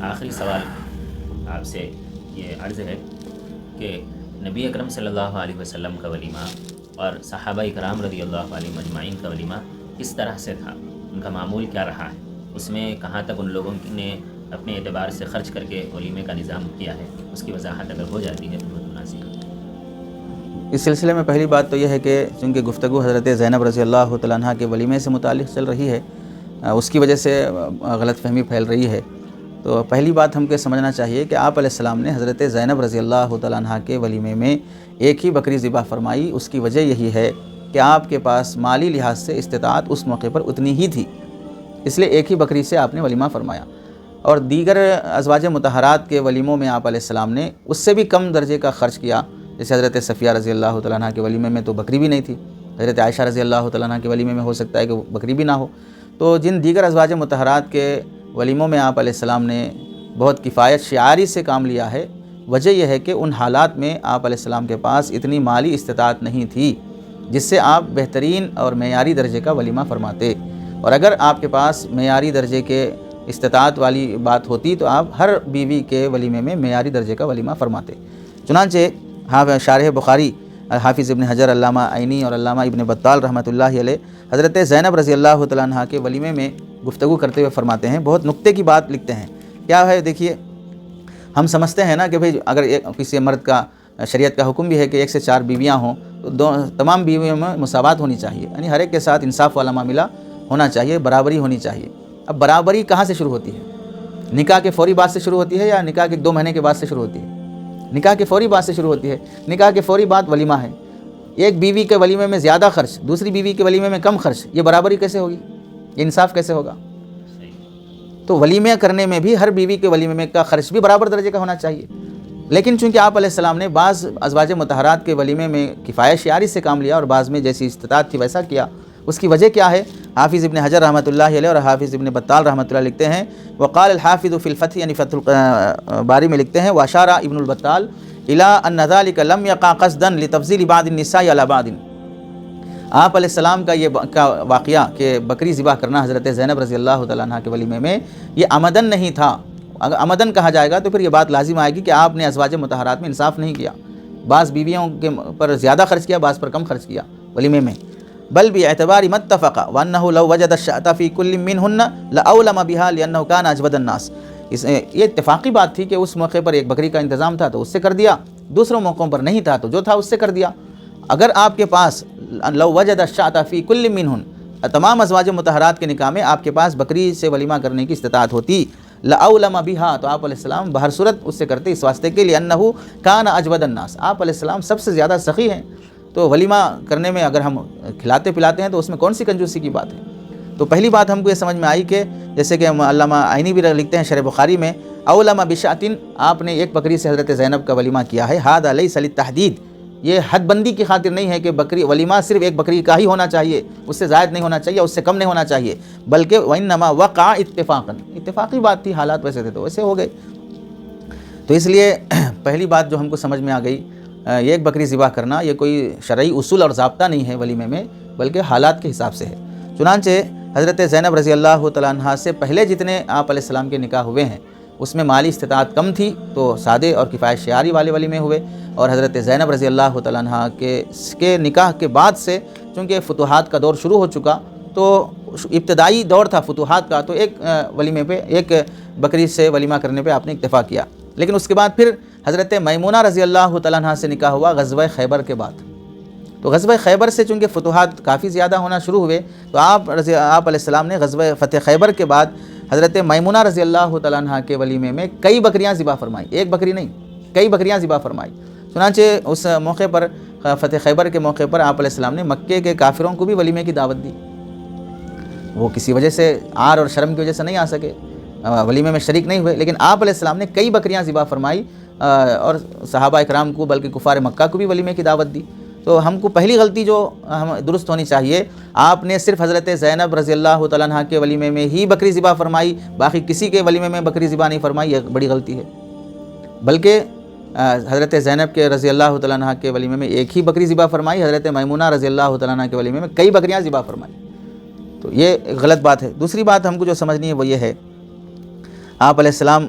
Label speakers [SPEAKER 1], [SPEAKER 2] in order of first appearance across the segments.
[SPEAKER 1] آخری سوال آپ سے یہ عرض ہے کہ نبی اکرم صلی اللہ علیہ وسلم کا ولیمہ اور صحابہ کرام رضی اللہ علیہ مجمعین کا ولیمہ کس طرح سے تھا، ان کا معمول کیا رہا ہے، اس میں کہاں تک ان لوگوں نے اپنے اعتبار سے خرچ کر کے ولیمے کا نظام کیا ہے، اس کی وضاحت اگر ہو جاتی ہے تو بہت مناسب۔
[SPEAKER 2] اس سلسلے میں پہلی بات تو یہ ہے کہ چونکہ گفتگو حضرت زینب رضی اللہ تعالیٰ عنہ کے ولیمے سے متعلق چل رہی ہے، اس کی وجہ سے غلط فہمی پھیل رہی ہے، تو پہلی بات ہم کو سمجھنا چاہیے کہ آپ علیہ السلام نے حضرت زینب رضی اللہ تعالیٰ عنہ کے ولیمے میں ایک ہی بکری ذبح فرمائی۔ اس کی وجہ یہی ہے کہ آپ کے پاس مالی لحاظ سے استطاعت اس موقع پر اتنی ہی تھی، اس لیے ایک ہی بکری سے آپ نے ولیمہ فرمایا۔ اور دیگر ازواج مطہرات کے ولیموں میں آپ علیہ السلام نے اس سے بھی کم درجے کا خرچ کیا، جیسے حضرت صفیہ رضی اللہ تعالیٰ عنہ کے ولیمے میں تو بکری بھی نہیں تھی، حضرت عائشہ رضی اللہ تعالیٰ عنہ کے ولیمے میں ہو سکتا ہے کہ بکری بھی نہ ہو۔ تو جن دیگر ازواج مطہرات کے ولیموں میں آپ علیہ السلام نے بہت کفایت شعاری سے کام لیا ہے، وجہ یہ ہے کہ ان حالات میں آپ علیہ السلام کے پاس اتنی مالی استطاعت نہیں تھی جس سے آپ بہترین اور معیاری درجے کا ولیمہ فرماتے، اور اگر آپ کے پاس معیاری درجے کے استطاعت والی بات ہوتی تو آپ ہر بیوی کے ولیمے میں معیاری درجے کا ولیمہ فرماتے۔ چنانچہ شارح بخاری حافظ ابن حجر، علامہ عینی اور علامہ ابن بطال رحمۃ اللہ علیہ حضرت زینب رضی اللہ تعالیٰ عنہ کے ولیمے میں گفتگو کرتے ہوئے فرماتے ہیں، بہت نکتے کی بات لکھتے ہیں۔ کیا ہے دیکھیے، ہم سمجھتے ہیں نا کہ بھئی اگر کسی مرد کا شریعت کا حکم بھی ہے کہ 1 سے 4 بیویاں ہوں تو تمام بیویوں میں مساوات ہونی چاہیے، یعنی ہر ایک کے ساتھ انصاف والا معاملہ ہونا چاہیے، برابری ہونی چاہیے۔ اب برابری کہاں سے شروع ہوتی ہے؟ نکاح کے فوری بعد سے شروع ہوتی ہے یا نکاح کے 2 مہینے کے بعد سے شروع ہوتی ہے؟ نکاح کے فوری بعد سے شروع ہوتی ہے۔ نکاح کے فوری بعد ولیمہ ہے، ایک بیوی کے ولیمے میں زیادہ خرچ، دوسری بیوی کے ولیمے میں کم خرچ، یہ برابری کیسے ہوگی؟ یہ انصاف کیسے ہوگا؟ تو ولیمے کرنے میں بھی ہر بیوی کے ولیمے میں کا خرچ بھی برابر درجے کا ہونا چاہیے، لیکن چونکہ آپ علیہ السلام نے بعض ازواج مطہرات کے ولیمے میں کفایت شعاری سے کام لیا اور بعض میں جیسی استطاعت تھی ویسا کیا، اس کی وجہ کیا ہے؟ حافظ ابن حجر رحمۃ اللہ علیہ اور حافظ ابن بطال رحمۃ اللہ لکھتے ہیں، وقال الحافظ فی الفتح، یعنی فتح الباری میں لکھتے ہیں، واشارہ ابن البطال الی ان ذلک لم یقع قصدا لتفضیل بعض النساء علی بعض۔ آپ علیہ السلام کا یہ واقعہ کہ بکری ذبح کرنا حضرت زینب رضی اللہ تعالیٰ عنہ کے ولیمے میں یہ عمدن نہیں تھا۔ اگر عمدن کہا جائے گا تو پھر یہ بات لازم آئے گی کہ آپ نے ازواج مطہرات میں انصاف نہیں کیا، بعض بیویوں کے پر زیادہ خرچ کیا، بعض پر کم خرچ کیا ولیمے میں، بل باعتبار ما اتفق وانه لو وجد الشاة في كل منهن لاولم بها لانه كان اجود الناس۔ یہ اتفاقی بات تھی کہ اس موقع پر ایک بکری کا انتظام تھا تو اس سے کر دیا، دوسروں موقعوں پر نہیں تھا تو جو تھا اس سے کر دیا۔ اگر آپ کے پاس لو وجد الشاة في كل منهن، تمام ازواج مطہرات کے نکاح میں آپ کے پاس بکری سے ولیمہ کرنے کی استطاعت ہوتی، لاولم بها، تو آپ علیہ السلام بہر صورت اس سے کرتے، اس واسطے کے لیے انه كان اجود الناس، آپ علیہ السلام سب سے زیادہ سخی ہیں، تو ولیمہ کرنے میں اگر ہم کھلاتے پلاتے ہیں تو اس میں کون سی کنجوسی کی بات ہے؟ تو پہلی بات ہم کو یہ سمجھ میں آئی کہ جیسے کہ علامہ عینی بھی لکھتے ہیں شرح بخاری میں، اولم بشاۃ، آپ نے ایک بکری سے حضرت زینب کا ولیمہ کیا ہے، ھذا لیس للتحدید، یہ حد بندی کی خاطر نہیں ہے کہ بکری ولیمہ صرف ایک بکری کا ہی ہونا چاہیے، اس سے زائد نہیں ہونا چاہیے، اس سے کم نہیں ہونا چاہیے، بلکہ وانما وقع اتفاقا، اتفاقی بات تھی، حالات ویسے تھے تو ویسے ہو گئے۔ تو اس لیے پہلی بات جو ہم کو سمجھ میں آ گئی، یہ ایک بکری ذبح کرنا یہ کوئی شرعی اصول اور ضابطہ نہیں ہے ولیمے میں، بلکہ حالات کے حساب سے ہے۔ چنانچہ حضرت زینب رضی اللہ تعالیٰ عنہ سے پہلے جتنے آپ علیہ السلام کے نکاح ہوئے ہیں اس میں مالی استطاعت کم تھی تو سادے اور کفایت شعاری والے ولیمے ہوئے، اور حضرت زینب رضی اللہ تعالیٰ عنہ کے نکاح کے بعد سے چونکہ فتوحات کا دور شروع ہو چکا، تو ابتدائی دور تھا فتوحات کا، تو ایک ولیمے پہ، ایک بکری سے ولیمہ کرنے پہ آپ نے اکتفا کیا، لیکن اس کے بعد پھر حضرت میمونہ رضی اللہ تعالیٰ عنہ سے نکاح ہوا غزوہ خیبر کے بعد، تو غزوہ خیبر سے چونکہ فتوحات کافی زیادہ ہونا شروع ہوئے تو آپ علیہ السلام نے غزوہ فتح خیبر کے بعد حضرت میمونہ رضی اللہ تعالیٰ عنہ کے ولیمے میں کئی بکریاں ذبح فرمائی، ایک بکری نہیں، کئی بکریاں ذبح فرمائی۔ چنانچہ اس موقع پر، فتح خیبر کے موقع پر آپ علیہ السلام نے مکے کے کافروں کو بھی ولیمے کی دعوت دی، وہ کسی وجہ سے عار اور شرم کی وجہ سے نہیں آ سکے، ولیمے میں شریک نہیں ہوئے، لیکن آپ علیہ السلام نے کئی بکریاں ذبح فرمائی اور صحابہ اکرام کو بلکہ کفار مکہ کو بھی ولیمے کی دعوت دی۔ تو ہم کو پہلی غلطی جو ہم درست ہونی چاہیے، آپ نے صرف حضرت زینب رضی اللہ تعالیٰ عنہ کے ولیمے میں ہی بکری ذبح فرمائی، باقی کسی کے ولیمے میں بکری ذبح نہیں فرمائی، یہ بڑی غلطی ہے، بلکہ حضرت زینب کے رضی اللہ تعالیٰ عنہ کے ولیمے میں ایک ہی بکری ذبح فرمائی، حضرت میمونہ رضی اللہ تعالیٰ عنہ کے ولیمے میں کئی بکریاں ذبح فرمائی، تو یہ غلط بات ہے۔ دوسری بات ہم کو جو سمجھنی ہے وہ یہ ہے، آپ علیہ السلام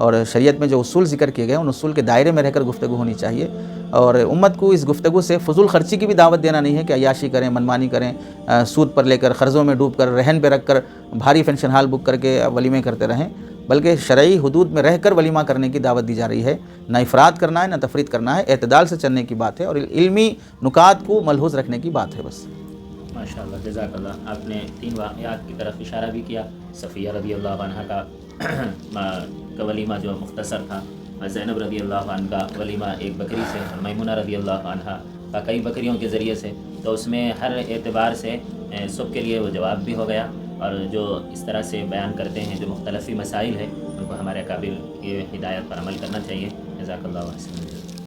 [SPEAKER 2] اور شریعت میں جو اصول ذکر کیے گئے ہیں ان اصول کے دائرے میں رہ کر گفتگو ہونی چاہیے، اور امت کو اس گفتگو سے فضول خرچی کی بھی دعوت دینا نہیں ہے کہ عیاشی کریں، منمانی کریں، سود پر لے کر، قرضوں میں ڈوب کر، رہن پہ رکھ کر، بھاری فنکشن ہال بک کر کے ولیمے کرتے رہیں، بلکہ شرعی حدود میں رہ کر ولیمہ کرنے کی دعوت دی جا رہی ہے۔ نہ افراد کرنا ہے، نہ تفرید کرنا ہے، اعتدال سے چلنے کی بات ہے، اور علمی نکات کو ملحوظ رکھنے کی بات ہے بس۔
[SPEAKER 1] ماشاءاللہ، جزاک اللہ۔ آپ نے 3 واقعات کی طرف اشارہ بھی کیا، صفیہ رضی اللہ عنہ کا ولیمہ جو مختصر تھا، اور زینب رضی اللہ عنہ کا ولیمہ ایک بکری سے، اور میمونہ رضی اللہ عنہ کا کئی بکریوں کے ذریعے سے، تو اس میں ہر اعتبار سے سب کے لیے وہ جواب بھی ہو گیا، اور جو اس طرح سے بیان کرتے ہیں جو مختلفی مسائل ہیں ان کو ہمارے قابل کی ہدایت پر عمل کرنا چاہیے۔ جزاک اللہ و احسن۔